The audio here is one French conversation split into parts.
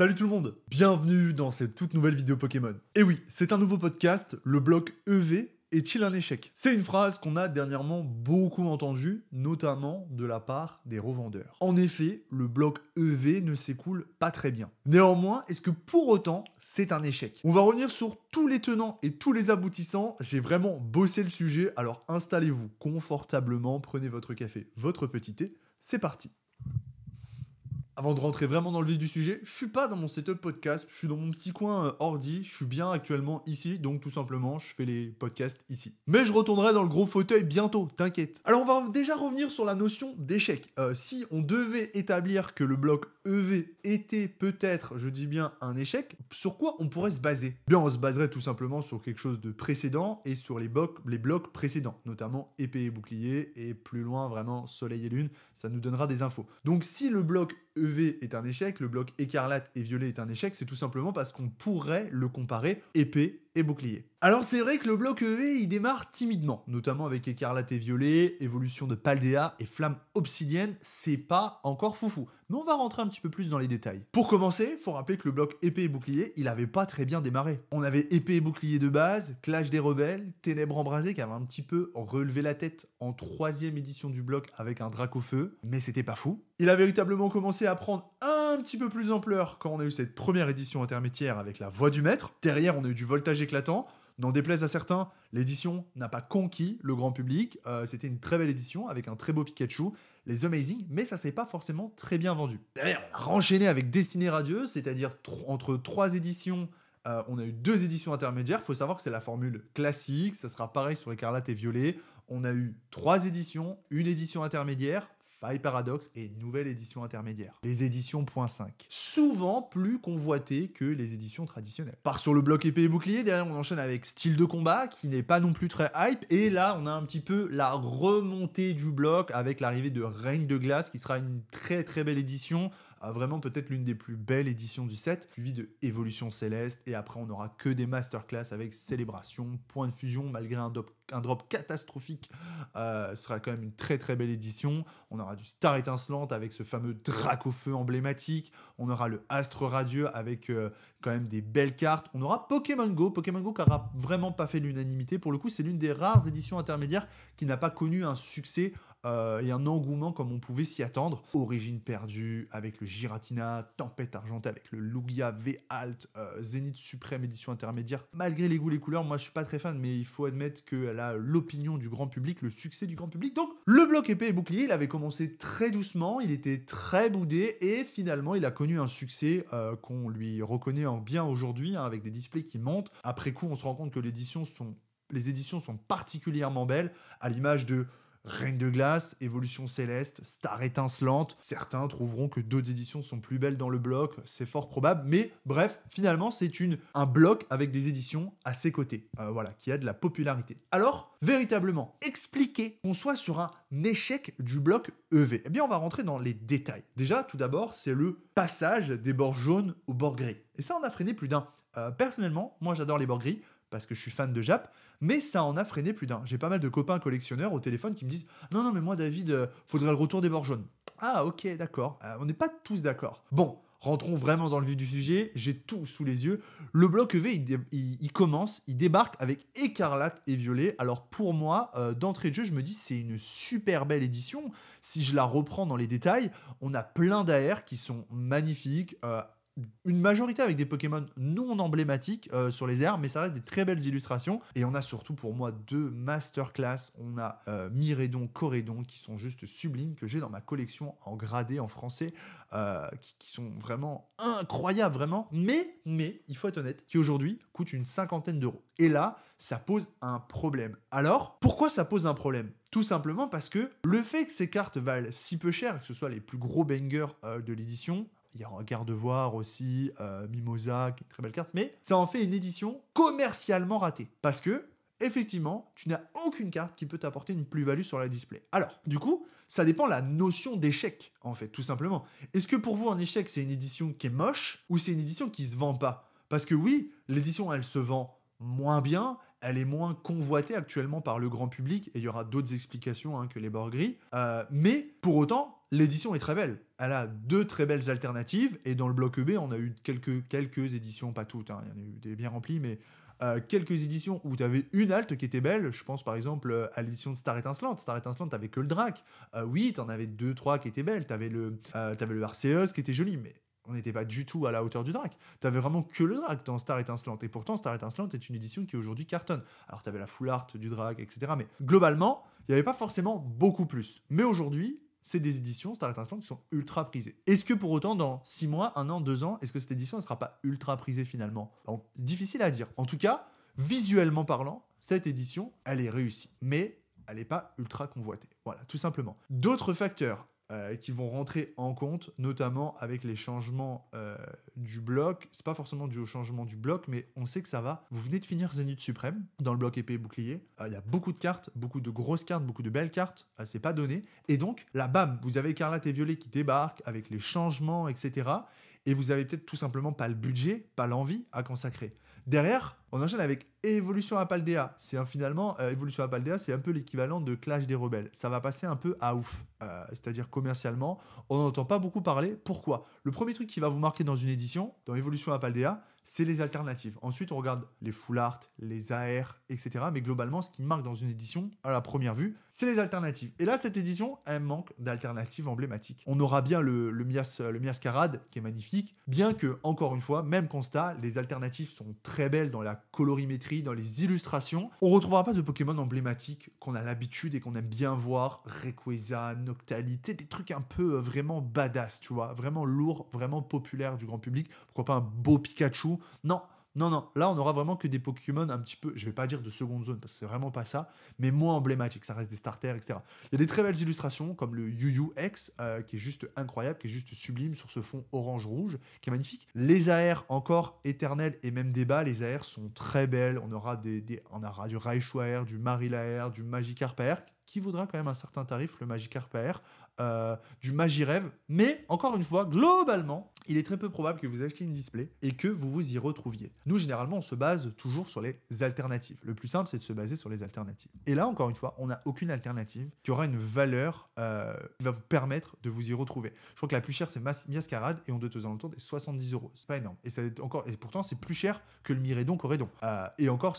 Salut tout le monde, bienvenue dans cette toute nouvelle vidéo Pokémon. Et oui, c'est un nouveau podcast, le bloc EV est-il un échec? C'est une phrase qu'on a dernièrement beaucoup entendue, notamment de la part des revendeurs. En effet, le bloc EV ne s'écoule pas très bien. Néanmoins, est-ce que pour autant, c'est un échec? On va revenir sur tous les tenants et tous les aboutissants. J'ai vraiment bossé le sujet, alors installez-vous confortablement, prenez votre café, votre petit thé, c'est parti. Avant de rentrer vraiment dans le vif du sujet, je suis pas dans mon setup podcast, je suis dans mon petit coin ordi, je suis bien actuellement ici, donc tout simplement, je fais les podcasts ici. Mais je retournerai dans le gros fauteuil bientôt, t'inquiète. Alors on va déjà revenir sur la notion d'échec. Si on devait établir que le bloc EV était peut-être, je dis bien, un échec, sur quoi on pourrait se baser? Bien, on se baserait tout simplement sur quelque chose de précédent et sur les blocs précédents, notamment épée et bouclier, et plus loin, vraiment, soleil et lune, ça nous donnera des infos. Donc si le bloc EV est un échec, le bloc écarlate et violet est un échec, c'est tout simplement parce qu'on pourrait le comparer épée et bouclier. Alors c'est vrai que le bloc EV il démarre timidement, notamment avec écarlate et violet, évolution de Paldea et flamme obsidienne, c'est pas encore foufou. Mais on va rentrer un petit peu plus dans les détails. Pour commencer, faut rappeler que le bloc épée et bouclier, il avait pas très bien démarré. On avait épée et bouclier de base, clash des rebelles, ténèbres embrasées qui avait un petit peu relevé la tête en 3e édition du bloc avec un Dracofeu, mais c'était pas fou. Il a véritablement commencé à prendre un petit peu plus d'ampleur quand on a eu cette première édition intermédiaire avec la voix du maître. Derrière, on a eu du voltage éclatant. N'en déplaise à certains, l'édition n'a pas conquis le grand public. C'était une très belle édition avec un très beau Pikachu, les Amazing, mais ça s'est pas forcément très bien vendu. Derrière, on a renchaîné avec Destinée Radieuse, c'est-à-dire entre 3 éditions, on a eu 2 éditions intermédiaires. Il faut savoir que c'est la formule classique, ça sera pareil sur Écarlate et Violet. On a eu 3 éditions, une édition intermédiaire, Faille Paradoxe et une nouvelle édition intermédiaire. Les éditions .5. Souvent plus convoitées que les éditions traditionnelles. Part sur le bloc épée et bouclier, derrière on enchaîne avec Style de combat, qui n'est pas non plus très hype, et là on a un petit peu la remontée du bloc avec l'arrivée de Règne de Glace, qui sera une très très belle édition, vraiment peut-être l'une des plus belles éditions du set, suivi de Évolution Céleste, et après on n'aura que des masterclass avec Célébration, Point de Fusion, malgré un drop catastrophique, ce sera quand même une très très belle édition. On aura du Star étincelante avec ce fameux Dracofeu emblématique, on aura le Astre radieux avec quand même des belles cartes, on aura Pokémon Go qui n'aura vraiment pas fait l'unanimité, pour le coup c'est l'une des rares éditions intermédiaires qui n'a pas connu un succès et un engouement comme on pouvait s'y attendre. Origine perdue avec le Giratina, Tempête argentée avec le Lugia V-Alt, Zénith suprême édition intermédiaire. Malgré les goûts, les couleurs, moi je suis pas très fan, mais il faut admettre qu'elle a l'opinion du grand public, le succès du grand public. Donc le bloc épée et bouclier, il avait commencé très doucement, il était très boudé et finalement il a connu un succès qu'on lui reconnaît en bien aujourd'hui, hein, avec des displays qui montent. Après coup, on se rend compte que les éditions sont particulièrement belles, à l'image de Reine de Glace, Évolution Céleste, Star étincelante. Certains trouveront que d'autres éditions sont plus belles dans le bloc, c'est fort probable, mais bref, finalement, c'est un bloc avec des éditions à ses côtés, voilà, qui a de la popularité. Alors, véritablement, expliquer qu'on soit sur un échec du bloc EV, eh bien, on va rentrer dans les détails. Déjà, tout d'abord, c'est le passage des bords jaunes aux bords gris. Et ça, on a freiné plus d'un. Personnellement, moi, j'adore les bords gris, parce que je suis fan de Jap, mais ça en a freiné plus d'un. J'ai pas mal de copains collectionneurs au téléphone qui me disent « Non, mais moi, David, faudrait le retour des bords jaunes. » Ah, ok, d'accord. On n'est pas tous d'accord. Bon, rentrons vraiment dans le vif du sujet. J'ai tout sous les yeux. Le bloc EV, il débarque avec Écarlate et Violet. Alors pour moi, d'entrée de jeu, je me dis c'est une super belle édition. Si je la reprends dans les détails, on a plein d'AR qui sont magnifiques, une majorité avec des Pokémon non emblématiques sur les airs, mais ça reste des très belles illustrations. Et on a surtout pour moi 2 masterclass. On a Miraidon, Corédon qui sont juste sublimes, que j'ai dans ma collection en gradé en français, qui sont vraiment incroyables, vraiment. Mais il faut être honnête, qui aujourd'hui coûtent une 50aine d'euros. Et là, ça pose un problème. Alors, pourquoi ça pose un problème ? Tout simplement parce que le fait que ces cartes valent si peu cher, que ce soit les plus gros bangers de l'édition, il y a Gardevoir aussi, Mimosa, qui est une très belle carte, mais ça en fait une édition commercialement ratée. Parce que, effectivement, tu n'as aucune carte qui peut t'apporter une plus-value sur la display. Alors, du coup, ça dépend de la notion d'échec, en fait, tout simplement. Est-ce que pour vous, un échec, c'est une édition qui est moche, ou c'est une édition qui se vend pas ? Parce que oui, l'édition, elle se vend moins bien, elle est moins convoitée actuellement par le grand public, et il y aura d'autres explications que les bords gris, mais pour autant, l'édition est très belle. Elle a 2 très belles alternatives, et dans le bloc EB, on a eu quelques éditions, pas toutes, hein, il y en a eu des bien remplies, mais quelques éditions où tu avais une halte qui était belle. Je pense par exemple à l'édition de Star Étincelante. Star Étincelante, t'avais que le Drac. Oui, t'en avais 2-3 qui étaient belles. T'avais le Arceus qui était joli, mais on n'était pas du tout à la hauteur du Drac. T'avais vraiment que le Drac dans Star Étincelante. Et pourtant, Star Étincelante est une édition qui aujourd'hui cartonne. Alors t'avais la full art du Drac, etc. Mais globalement, il n'y avait pas forcément beaucoup plus. Mais aujourd'hui, c'est des éditions Star Étincelante qui sont ultra prisées. Est-ce que pour autant, dans 6 mois, 1 an, 2 ans, est-ce que cette édition ne sera pas ultra prisée finalement? Donc, c'est difficile à dire. En tout cas, visuellement parlant, cette édition, elle est réussie. Mais elle n'est pas ultra convoitée. Voilà, tout simplement. D'autres facteurs qui vont rentrer en compte, notamment avec les changements du bloc. C'est pas forcément dû au changement du bloc, mais on sait que ça va. Vous venez de finir Zénith Suprême dans le bloc épée et bouclier. Il y a beaucoup de cartes, beaucoup de grosses cartes, beaucoup de belles cartes. C'est pas donné. Et donc, là, bam, vous avez Écarlate et Violet qui débarquent avec les changements, etc. Et vous avez peut-être tout simplement pas le budget, pas l'envie à consacrer. Derrière, on enchaîne avec Évolution à Paldea. Finalement, Évolution à Paldea, c'est un peu l'équivalent de Clash des Rebelles. Ça va passer un peu à ouf. C'est-à-dire commercialement, on n'entend pas beaucoup parler. Pourquoi? Le premier truc qui va vous marquer dans une édition, dans Évolution à Paldea, c'est les alternatives. Ensuite, on regarde les full art, les AR, etc. Mais globalement, ce qui marque dans une édition, à la première vue, c'est les alternatives. Et là, cette édition, elle manque d'alternatives emblématiques. On aura bien le Miascarade, qui est magnifique, bien que, encore une fois, même constat, les alternatives sont très belles dans la colorimétrie, dans les illustrations. On ne retrouvera pas de Pokémon emblématiques qu'on a l'habitude et qu'on aime bien voir. Rayquaza, Noctali, des trucs un peu vraiment badass, tu vois, vraiment lourds, vraiment populaires du grand public. Pourquoi pas un beau Pikachu? Non, non, non. Là, on aura vraiment que des Pokémon un petit peu, je vais pas dire de seconde zone, parce que c'est vraiment pas ça, mais moins emblématiques. Ça reste des starters, etc. Il y a des très belles illustrations, comme le Yu Yu X, qui est juste incroyable, qui est juste sublime sur ce fond orange-rouge, qui est magnifique. Les AR, encore éternels et même débat, les AR sont très belles. On aura on aura du Raichu AR, du Marill AR, du Magikarp AR, qui vaudra quand même un certain tarif, le Magikarp AR, du Magirêve. Mais, encore une fois, globalement, il est très peu probable que vous achetiez une display et que vous vous y retrouviez. Nous, généralement, on se base toujours sur les alternatives. Le plus simple, c'est de se baser sur les alternatives. Et là, encore une fois, on n'a aucune alternative qui aura une valeur qui va vous permettre de vous y retrouver. Je crois que la plus chère, c'est Miascarade, et on doit aux alentours des 70 €. C'est pas énorme. Et pourtant, c'est plus cher que le Miraidon Corédon. Et encore,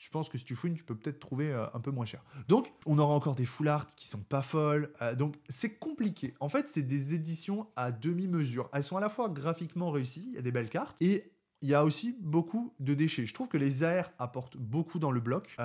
je pense que si tu fouines, tu peux peut-être trouver un peu moins cher. Donc, on aura encore des full art qui sont pas folles. Donc, c'est compliqué. En fait, c'est des éditions à demi-mesure. Elles sont à la fois graphiquement réussies, il y a des belles cartes, et il y a aussi beaucoup de déchets. Je trouve que les AR apportent beaucoup dans le bloc.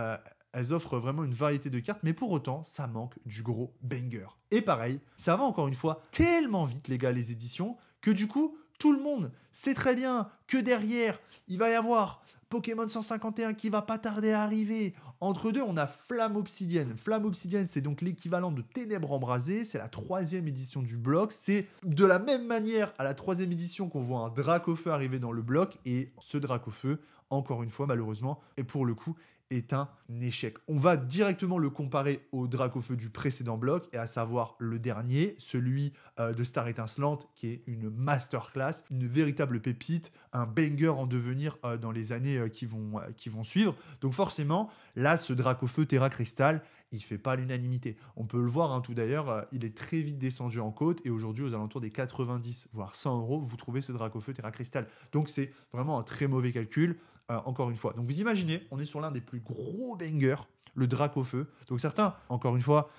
Elles offrent vraiment une variété de cartes, mais pour autant, ça manque du gros banger. Et pareil, ça va encore une fois tellement vite, les gars, les éditions, que du coup, tout le monde sait très bien que derrière, il va y avoir Pokémon 151 qui va pas tarder à arriver. Entre deux, on a Flamme Obsidienne. Flamme Obsidienne, c'est donc l'équivalent de Ténèbres Embrasées. C'est la 3e édition du bloc. C'est de la même manière à la 3e édition qu'on voit un Dracofeu arriver dans le bloc. Et ce Dracofeu, encore une fois, malheureusement, et pour le coup, est un échec. On va directement le comparer au Dracofeu du précédent bloc, et à savoir le dernier, celui de Star Étincelante, qui est une masterclass, une véritable pépite, un banger en devenir dans les années qui vont suivre. Donc forcément, là, ce Dracofeu Terra Crystal, il fait pas l'unanimité. On peut le voir, hein, tout d'ailleurs, il est très vite descendu en côte, et aujourd'hui, aux alentours des 90, voire 100 €, vous trouvez ce Dracofeu Terra Crystal. Donc c'est vraiment un très mauvais calcul. Encore une fois. Donc vous imaginez, on est sur l'un des plus gros bangers, le Dracofeu. Donc certains, encore une fois,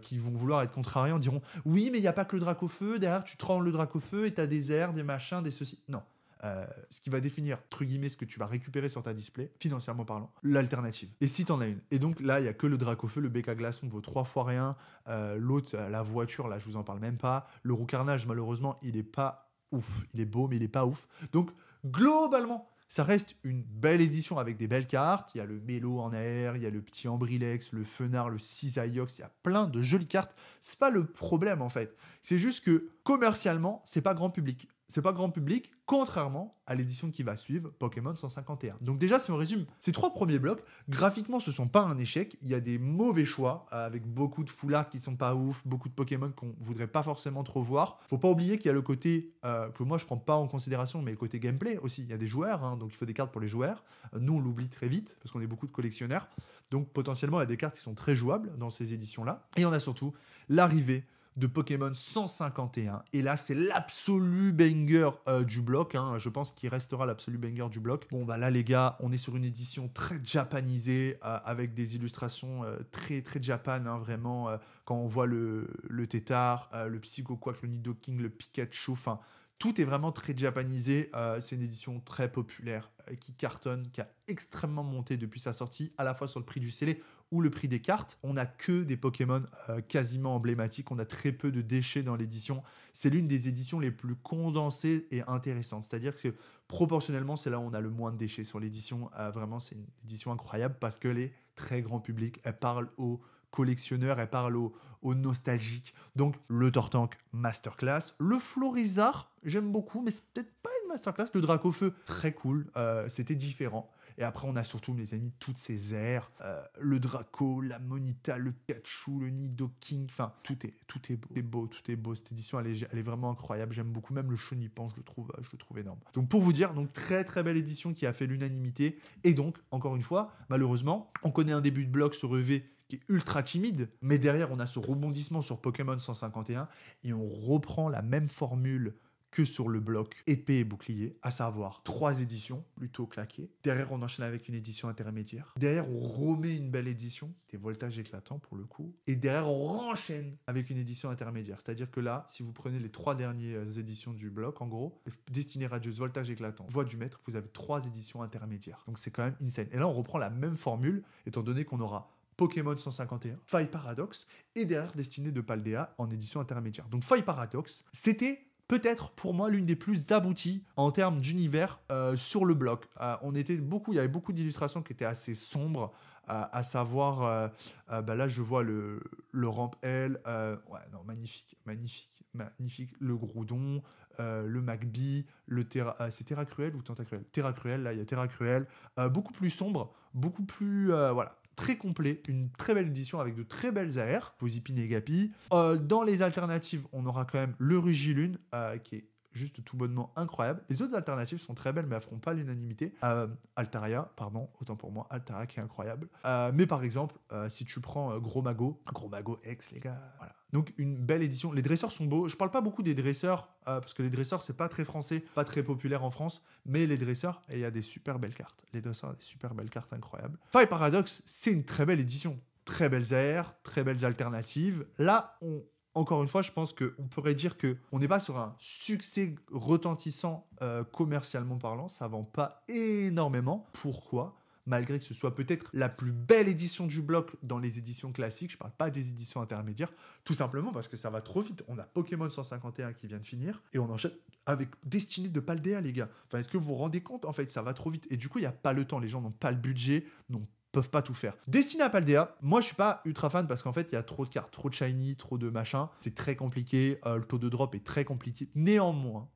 qui vont vouloir être contrariants diront « Oui, mais il n'y a pas que le Dracofeu, derrière tu trembles le Dracofeu et tu as des airs, des machins, des ceci. » Non. Ce qui va définir, entre guillemets, ce que tu vas récupérer sur ta display, financièrement parlant, l'alternative. Et si t'en as une. Et donc là, il n'y a que le Dracofeu, le Bec à glaçon vaut 3 fois rien. L'autre, la voiture, là, je vous en parle même pas. Le Roucarnage, malheureusement, il est pas ouf. Il est beau, mais il est pas ouf. Donc, globalement, ça reste une belle édition avec des belles cartes. Il y a le Mélo en AR, il y a le petit Ambrilex, le Fenard, le Cisailliox, il y a plein de jolies cartes. C'est pas le problème en fait. C'est juste que commercialement, c'est pas grand public. C'est pas grand public, contrairement à l'édition qui va suivre, Pokémon 151. Donc déjà, si on résume ces 3 premiers blocs, graphiquement, ce sont pas un échec. Il y a des mauvais choix, avec beaucoup de full art qui sont pas ouf, beaucoup de Pokémon qu'on voudrait pas forcément trop voir. Faut pas oublier qu'il y a le côté que moi je prends pas en considération, mais le côté gameplay aussi. Il y a des joueurs, hein, donc il faut des cartes pour les joueurs. Nous, on l'oublie très vite, parce qu'on est beaucoup de collectionneurs. Donc potentiellement, il y a des cartes qui sont très jouables dans ces éditions-là. Et on a surtout l'arrivée de Pokémon 151. Et là, c'est l'absolu banger du bloc. Hein. Je pense qu'il restera l'absolu banger du bloc. Bon, bah là, les gars, on est sur une édition très japanisée, avec des illustrations très, très japan, hein, vraiment. Quand on voit le tétard, le Psycho Quack, le Nidoking, le Pikachu, enfin... Tout est vraiment très japanisé. C'est une édition très populaire qui cartonne, qui a extrêmement monté depuis sa sortie, à la fois sur le prix du scellé ou le prix des cartes. On n'a que des Pokémon quasiment emblématiques. On a très peu de déchets dans l'édition. C'est l'une des éditions les plus condensées et intéressantes. C'est-à-dire que proportionnellement, c'est là où on a le moins de déchets sur l'édition. Vraiment, c'est une édition incroyable parce qu'elle est très grand public. Elle parle aux collectionneurs, elle parle aux nostalgiques. Donc, le Tortank, masterclass. Le Florizard, j'aime beaucoup, mais c'est peut-être pas une masterclass. Le Dracofeu, très cool. C'était différent. Et après, on a surtout, mes amis, toutes ces airs. Le Draco, la Monita, le Pikachu, le Nidoking. Enfin, tout est beau. Tout est beau. Cette édition, elle est vraiment incroyable. J'aime beaucoup. Même le Chenipan, je le trouve énorme. Donc, pour vous dire, donc très, très belle édition qui a fait l'unanimité. Et donc, encore une fois, malheureusement, on connaît un début de bloc sur EV qui est ultra timide, mais derrière, on a ce rebondissement sur Pokémon 151 et on reprend la même formule que sur le bloc épée et bouclier, à savoir 3 éditions plutôt claquées. Derrière, on enchaîne avec une édition intermédiaire. Derrière, on remet une belle édition, des voltages éclatants pour le coup. Et derrière, on renchaîne avec une édition intermédiaire. C'est-à-dire que là, si vous prenez les 3 dernières éditions du bloc, en gros, Destinée radieuse, voltage éclatant, voix du maître, vous avez 3 éditions intermédiaires. Donc c'est quand même insane. Et là, on reprend la même formule, étant donné qu'on aura Pokémon 151, Faille Paradox, et derrière Destinée de Paldea en édition intermédiaire. Donc Faille Paradox, c'était peut-être pour moi l'une des plus abouties en termes d'univers sur le bloc. Il y avait beaucoup d'illustrations qui étaient assez sombres, à savoir, là je vois le Ramp L, magnifique, le Groudon, le Magby, c'est Terra Cruel ou Tentacruel? Terra Cruel, là il y a Terra Cruel, beaucoup plus sombre, beaucoup plus, voilà, très complet, une très belle édition avec de très belles AR, Posipine et Gapi. Dans les alternatives, on aura quand même le Rugilune, qui est juste tout bonnement incroyable. Les autres alternatives sont très belles, mais elles feront pas l'unanimité. Altaria, pardon, autant pour moi, Altaria qui est incroyable. Mais par exemple, si tu prends Gros Mago X, les gars, voilà. Donc une belle édition. Les dresseurs sont beaux. Je parle pas beaucoup des dresseurs, parce que les dresseurs, c'est pas très français, pas très populaire en France, mais les dresseurs, il y a des super belles cartes. Les dresseurs ont des super belles cartes incroyables. Faille Paradox, c'est une très belle édition. Très belles AR, très belles alternatives. Là, encore une fois, je pense qu'on pourrait dire qu'on n'est pas sur un succès retentissant commercialement parlant. Ça ne vend pas énormément. Pourquoi ? Malgré que ce soit peut-être la plus belle édition du bloc dans les éditions classiques, je ne parle pas des éditions intermédiaires, tout simplement parce que ça va trop vite. On a Pokémon 151 qui vient de finir, et on enchaîne avec Destinée de Paldea, les gars. Enfin, est-ce que vous vous rendez compte ? En fait, ça va trop vite. Et du coup, il n'y a pas le temps. Les gens n'ont pas le budget, peuvent pas tout faire. Destinée à Paldea, moi je suis pas ultra fan parce qu'en fait il y a trop de cartes, trop de shiny, trop de machin, c'est très compliqué, le taux de drop est très compliqué. Néanmoins,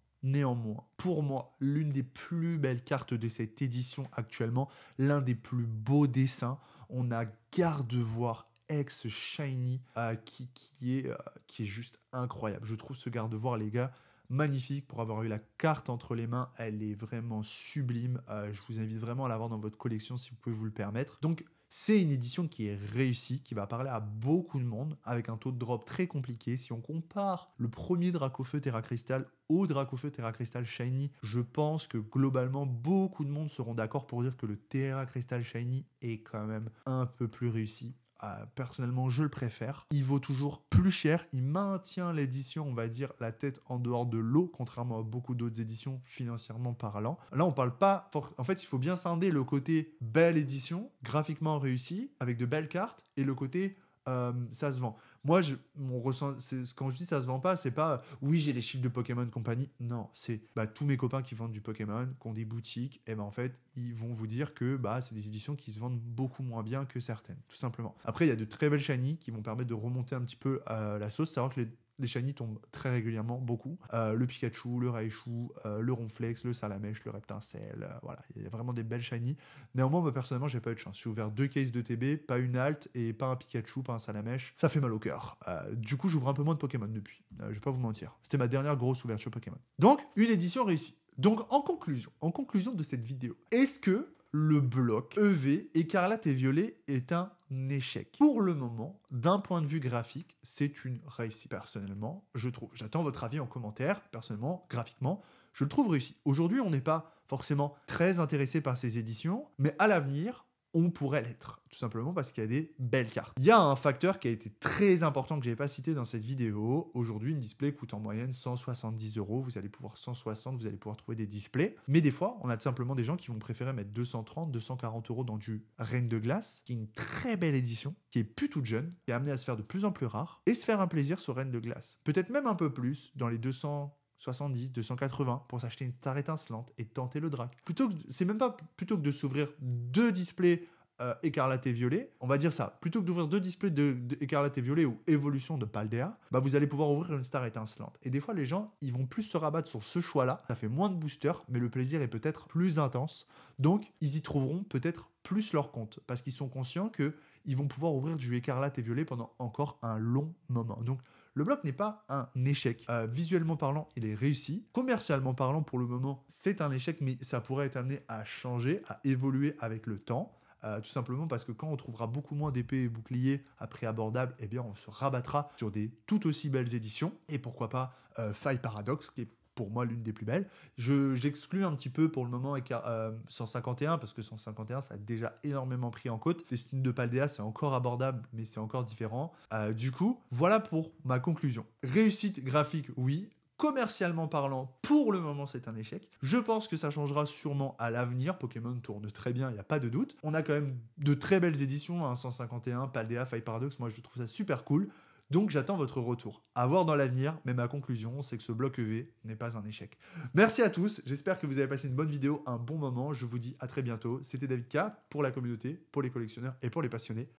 pour moi, l'une des plus belles cartes de cette édition actuellement, l'un des plus beaux dessins, on a Gardevoir X Shiny qui est juste incroyable. Je trouve ce Gardevoir, les gars, magnifique. Pour avoir eu la carte entre les mains, elle est vraiment sublime. Je vous invite vraiment à l'avoir dans votre collection si vous pouvez vous le permettre. Donc c'est une édition qui est réussie, qui va parler à beaucoup de monde, avec un taux de drop très compliqué. Si on compare le premier Dracofeu Terra Crystal au Dracofeu Terra Crystal Shiny, je pense que globalement beaucoup de monde seront d'accord pour dire que le Terra Crystal Shiny est quand même un peu plus réussi. Personnellement, je le préfère. Il vaut toujours plus cher. Il maintient l'édition, on va dire, la tête en dehors de l'eau, contrairement à beaucoup d'autres éditions financièrement parlant. Là, on parle pas... En fait, il faut bien scinder le côté belle édition, graphiquement réussi, avec de belles cartes, et le côté... ça se vend. Moi, quand je dis ça se vend pas, c'est pas oui, j'ai les chiffres de Pokémon Company. Non, c'est tous mes copains qui vendent du Pokémon, qui ont des boutiques, et en fait, ils vont vous dire que c'est des éditions qui se vendent beaucoup moins bien que certaines, tout simplement. Après, il y a de très belles shiny qui vont permettre de remonter un petit peu la sauce, savoir que les shiny tombent très régulièrement, beaucoup. Le Pikachu, le Raichu, le Ronflex, le Salamèche, le Reptincelle, voilà, il y a vraiment des belles shiny. Néanmoins, moi, personnellement, j'ai pas eu de chance. J'ai ouvert 2 cases de TB, pas une alt et pas un Pikachu, pas un Salamèche. Ça fait mal au cœur. Du coup, j'ouvre un peu moins de Pokémon depuis. Je vais pas vous mentir. C'était ma dernière grosse ouverture Pokémon. Donc, une édition réussie. Donc, en conclusion de cette vidéo, est-ce que le bloc EV écarlate et violet est un échec. Pour le moment, d'un point de vue graphique, c'est une réussite. Personnellement, je trouve. J'attends votre avis en commentaire. Personnellement, graphiquement, je le trouve réussi. Aujourd'hui, on n'est pas forcément très intéressé par ces éditions, mais à l'avenir, on pourrait l'être, tout simplement parce qu'il y a des belles cartes. Il y a un facteur qui a été très important que je n'avais pas cité dans cette vidéo. Aujourd'hui, une display coûte en moyenne 170 €. Vous allez pouvoir 160, vous allez pouvoir trouver des displays. Mais des fois, on a tout simplement des gens qui vont préférer mettre 230, 240 € dans du Reine de Glace, qui est une très belle édition, qui est plus toute jeune, qui est amenée à se faire de plus en plus rare, et se faire un plaisir sur Reine de Glace. Peut-être même un peu plus, dans les 270, 280 pour s'acheter une star étincelante et tenter le drac. C'est même pas plutôt que de s'ouvrir deux displays écarlate et violet, on va dire ça, plutôt que d'ouvrir deux displays de écarlate et violet ou évolution de Paldea, bah vous allez pouvoir ouvrir une star étincelante. Et des fois, les gens, ils vont plus se rabattre sur ce choix-là. Ça fait moins de boosters, mais le plaisir est peut-être plus intense. Donc, ils y trouveront peut-être plus leur compte, parce qu'ils sont conscients qu'ils vont pouvoir ouvrir du écarlate et violet pendant encore un long moment. Donc, le bloc n'est pas un échec. Visuellement parlant, il est réussi. Commercialement parlant, pour le moment, c'est un échec, mais ça pourrait être amené à changer, à évoluer avec le temps. Tout simplement parce que quand on trouvera beaucoup moins d'épées et boucliers à prix abordable, eh bien on se rabattra sur des tout aussi belles éditions. Et pourquoi pas Faille Paradox, qui est pour moi l'une des plus belles. J'exclus un petit peu pour le moment 151, parce que 151, ça a déjà énormément pris en côte. Destiny de Paldea, c'est encore abordable, mais c'est encore différent. Du coup, voilà pour ma conclusion. Réussite graphique, oui. Commercialement parlant, pour le moment, c'est un échec. Je pense que ça changera sûrement à l'avenir. Pokémon tourne très bien, il n'y a pas de doute. On a quand même de très belles éditions, hein, 151, Paldea, Faille Paradox. Moi, je trouve ça super cool. Donc, j'attends votre retour. À voir dans l'avenir, mais ma conclusion, c'est que ce bloc EV n'est pas un échec. Merci à tous. J'espère que vous avez passé une bonne vidéo, un bon moment. Je vous dis à très bientôt. C'était David K pour la communauté, pour les collectionneurs et pour les passionnés.